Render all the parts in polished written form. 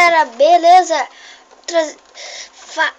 galera, beleza? Fala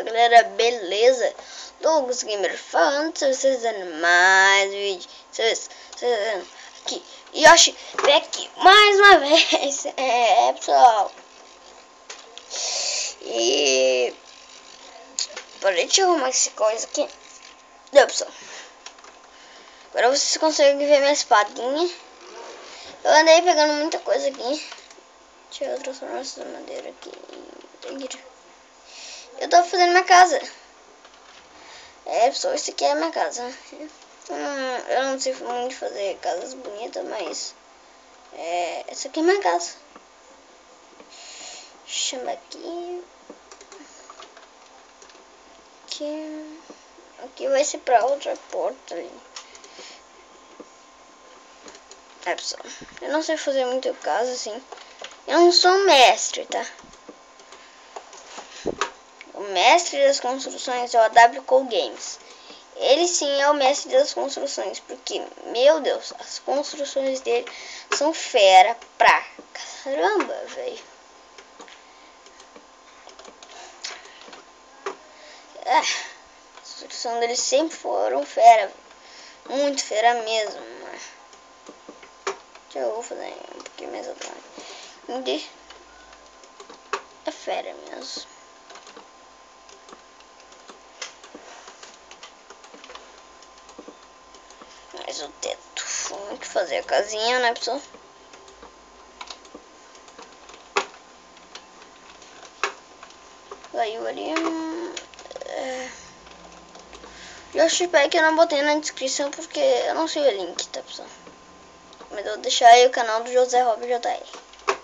galera, beleza? Douglas Gamer falando, se vocês dando mais vídeo, vocês dando aqui, Yoshi, vem aqui mais uma vez, pessoal. E parei de arrumar essa coisa aqui. Deu, pessoal. Agora vocês conseguem ver minha espadinha. Eu andei pegando muita coisa aqui. Deixa eu transformar essa madeira aqui. Eu tô fazendo minha casa. Pessoal, isso aqui é a minha casa. Eu não sei muito fazer casas bonitas, mas essa aqui é minha casa. Chama aqui. Aqui vai ser pra outra porta ali. Pessoal, eu não sei fazer muito casa assim. Eu não sou um mestre, tá? O mestre das construções é o AWCO Games. Ele sim é o mestre das construções, porque, meu Deus, as construções dele são fera pra caramba, velho. A construção deles sempre foram fera, muito fera mesmo. Deixa eu fazer um pouquinho mais atrás. É fera mesmo. Mas o teto, vamos que fazer a casinha, né, pessoal? Caiu ali. Yoshi Pack eu não botei na descrição porque eu não sei o link, tá, pessoal? Mas eu vou deixar aí o canal do José Rob JR, pra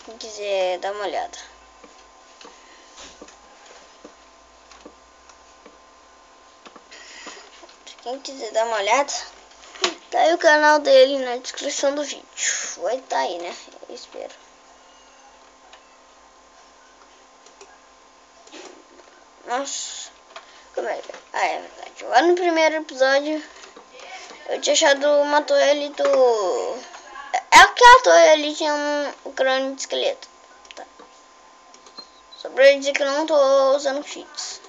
quem quiser dar uma olhada. Quem quiser dar uma olhada, tá aí o canal dele na descrição do vídeo. Vai tá aí, né? Eu espero. Nossa, como é que... é verdade. Lá no primeiro episódio eu tinha achado uma torre ali do... aquela torre ali tinha um crânio de esqueleto, tá? Só pra dizer que eu não tô usando cheats.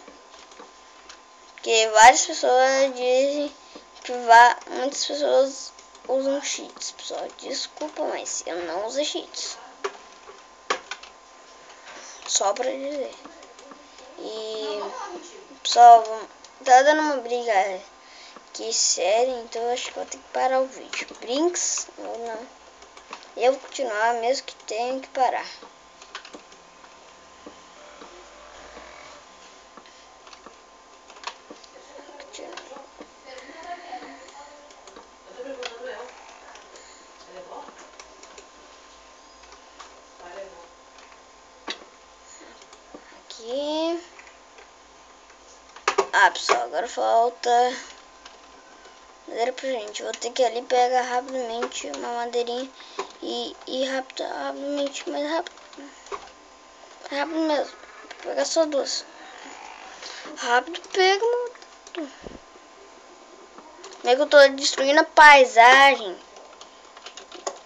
Porque várias pessoas dizem que muitas pessoas usam cheats, pessoal. Desculpa, mas eu não uso cheats. Só pra dizer. E pessoal, tá dando uma briga aqui séria, então eu acho que vou ter que parar o vídeo. Brinks ou não? Eu vou continuar mesmo que tenha que parar. Aqui. Pessoal, agora falta madeira pra gente. Vou ter que ali pegar rapidamente uma madeirinha e ir rapidamente, mais rápido. Rápido mesmo. Vou pegar só duas. Rápido, pega, mano. Como é que eu tô destruindo a paisagem?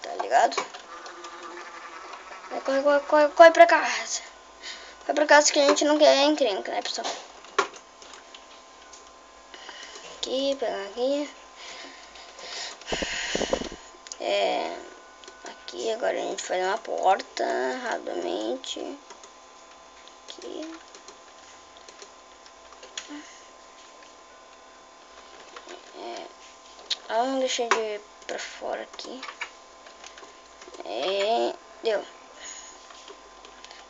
Tá ligado? Corre pra casa. Corre pra casa que a gente não quer encrenca, né, pessoal? Aqui, pegar aqui. Aqui agora a gente faz uma porta rapidamente. Aqui. Vamos deixar de ir pra fora aqui. Deu.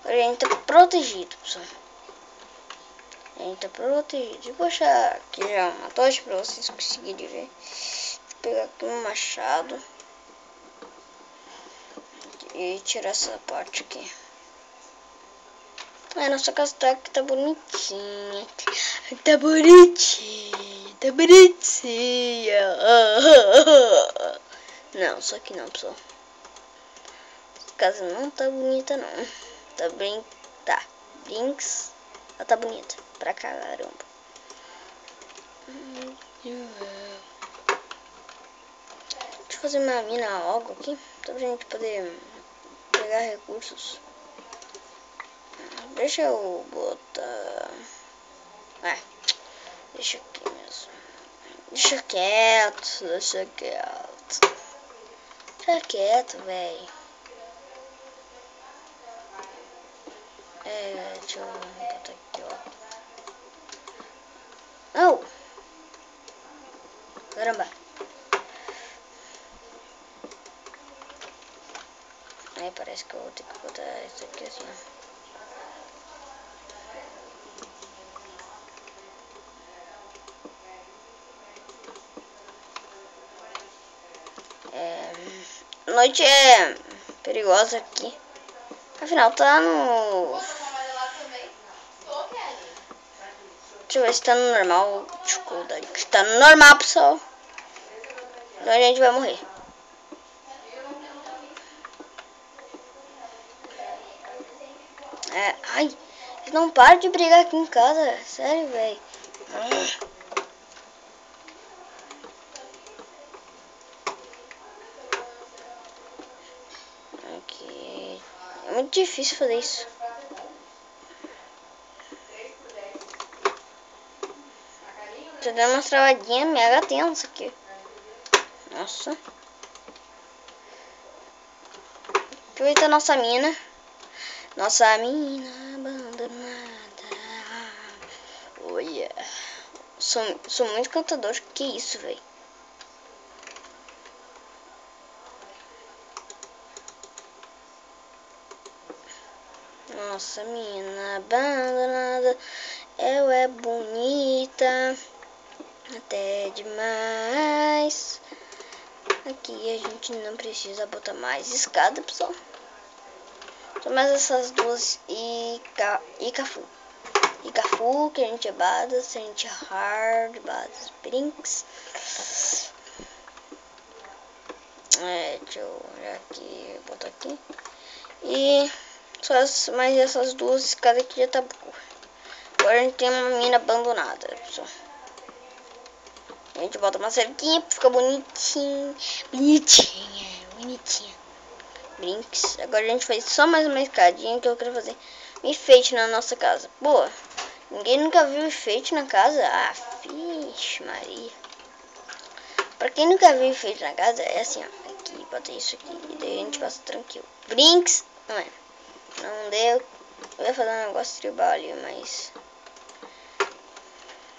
Agora a gente tá protegido, pessoal. A gente tá protegido. Eu vou achar aqui já uma tocha pra vocês conseguirem ver. Vou pegar aqui um machado e tirar essa parte aqui. Nossa casa tá bonitinha. Tá bonitinha. Tá bonitinha. Não, só que não, pessoal. Essa casa não tá bonita, não. Tá bem... Tá. Brinks. Ela tá bonita. Pra caramba. Deixa eu fazer uma mina logo aqui. Pra gente poder pegar recursos. Deixa eu botar... deixa aqui mesmo. Deixa quieto, deixa quieto. Deixa quieto, velho. Deixa eu botar aqui, ó. Não! Caramba. Aí parece que eu vou ter que botar isso aqui assim, ó. A noite é perigosa aqui. Afinal, tá no... Deixa eu ver se tá no normal. Dificuldade. Tá no normal, pessoal. Então a gente vai morrer. Ai, eles não param de brigar aqui em casa. Sério, velho. Aqui. É muito difícil fazer isso. Tô dando umas travadinhas mega tensa aqui. Nossa. Aproveita a nossa mina. Nossa mina abandonada. Oh yeah. Sou muito cantador. Que isso, velho? Nossa mina abandonada. Ela é bonita. Até demais. Aqui a gente não precisa botar mais escada, pessoal. Só mais essas duas e Cafu. E Cafu, que a gente é Badas, a gente é Hard, Badas, Brinks. Deixa eu olhar aqui, botar aqui. E só mais essas duas escadas aqui já tá boa. Agora a gente tem uma mina abandonada, pessoal. A gente bota uma cerquinha pra ficar bonitinho. Bonitinha. Brinks. Agora a gente faz só mais uma escadinha que eu quero fazer um enfeite na nossa casa. Boa. Ninguém nunca viu enfeite na casa? Ah, vixe Maria. Pra quem nunca viu enfeite na casa, é assim, ó. Aqui, bota isso aqui. E daí a gente passa tranquilo. Brinks. Não deu. Eu ia fazer um negócio tribal ali, mas...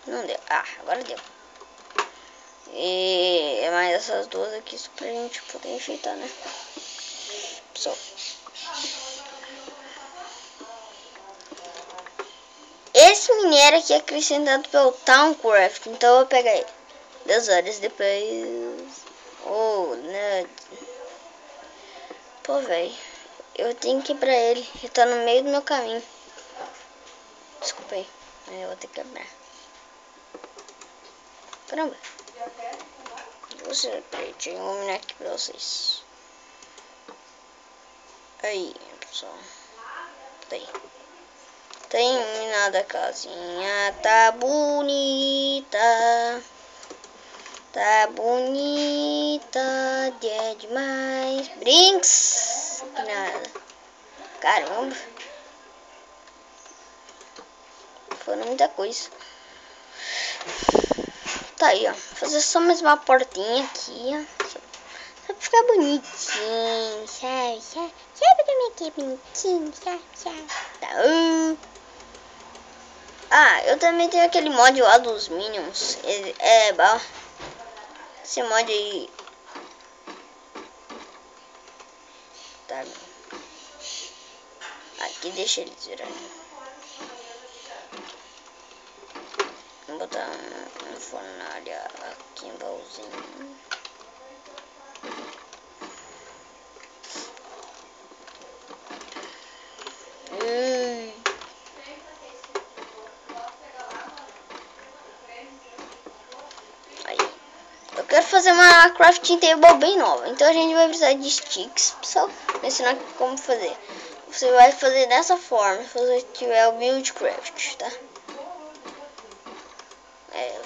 não deu. Ah, agora deu. E é mais essas duas aqui só pra gente poder enfeitar, né? Pessoal. Esse minério aqui é acrescentado pelo Towncraft, então eu vou pegar ele. 2 horas depois. Oh, né? Pô, velho. Eu tenho que ir pra ele. Ele tá no meio do meu caminho. Desculpa aí. Mas eu vou ter que quebrar. Caramba. Deixa eu iluminar aqui pra vocês. Aí, pessoal. Tá aí. Tá iluminada a casinha. Tá bonita. Tá bonita. É demais. Brinks. Que nada. Caramba. Foram muita coisa. Tá aí, ó. Fazer só mais uma portinha aqui, ó. Só pra ficar bonitinho, sabe? Sabe como é que é bonitinho, sabe? Tá. Ah, eu também tenho aquele mod lá dos Minions. Ele é bom. Esse mod aí. Tá. Aqui deixa eles virarem. Vou botar um fornalha aqui em baúzinho. Aí. Eu quero fazer uma crafting table bem nova. Então a gente vai precisar de sticks, pessoal. Vou ensinar como fazer. Você vai fazer dessa forma, se você tiver o buildcraft, tá?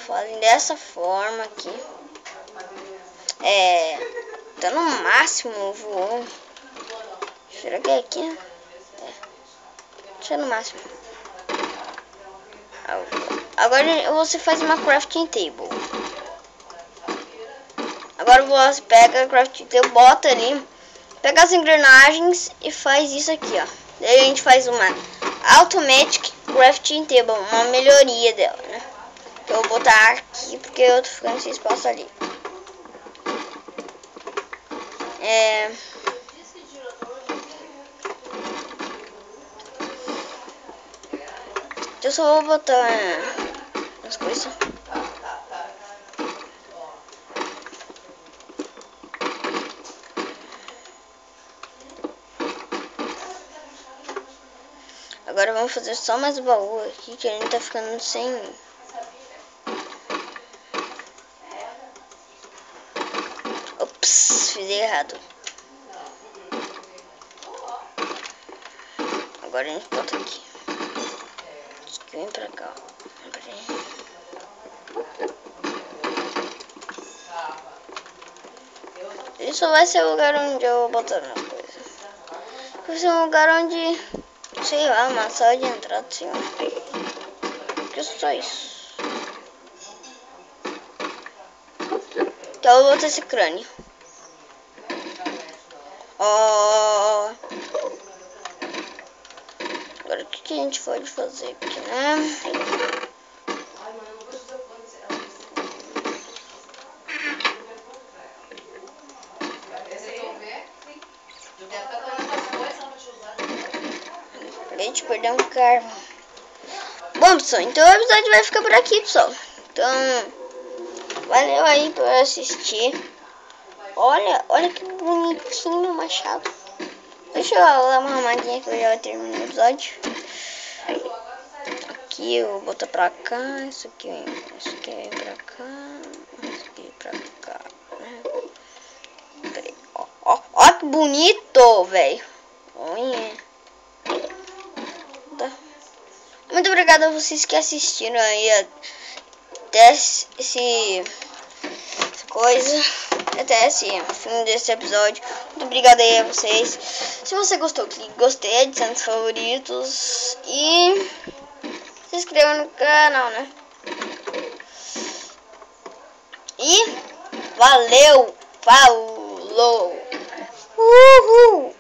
Fazem dessa forma aqui. Tá no máximo voando. Será que é aqui? Deixa no máximo. Agora você faz uma crafting table. Agora você pega a crafting table, bota ali, pega as engrenagens e faz isso aqui, ó. Daí a gente faz uma automatic crafting table, uma melhoria dela, né? Eu vou botar aqui porque eu tô ficando sem espaço ali. Eu só vou botar as coisas. Agora vamos fazer só mais baú aqui, que a gente tá ficando sem. Ops, fiz errado. Agora a gente bota aqui. Isso aqui vem pra cá. Isso vai ser o lugar onde eu vou botar as coisas. Vai ser um lugar onde, sei lá, uma sala de entrada, assim. Que só isso. Então eu vou botar esse crânio. Ó. Agora o que a gente pode fazer aqui, né? A gente perdeu um carro. Bom, pessoal, então o episódio vai ficar por aqui, pessoal. Então, valeu aí por assistir. Olha que bonitinho o machado. Deixa eu dar uma arrumadinha que eu já termino o episódio. Aqui eu vou botar pra cá, isso aqui vem pra cá, isso aqui pra cá, né? Peraí, ó que bonito, velho. Olha. Tá. Muito obrigado a vocês que assistiram aí até esse coisa, até esse fim desse episódio. Muito obrigado aí a vocês. Se você gostou, clique gostei, adicione os favoritos e se inscreva no canal, né? E valeu, falou, uhul.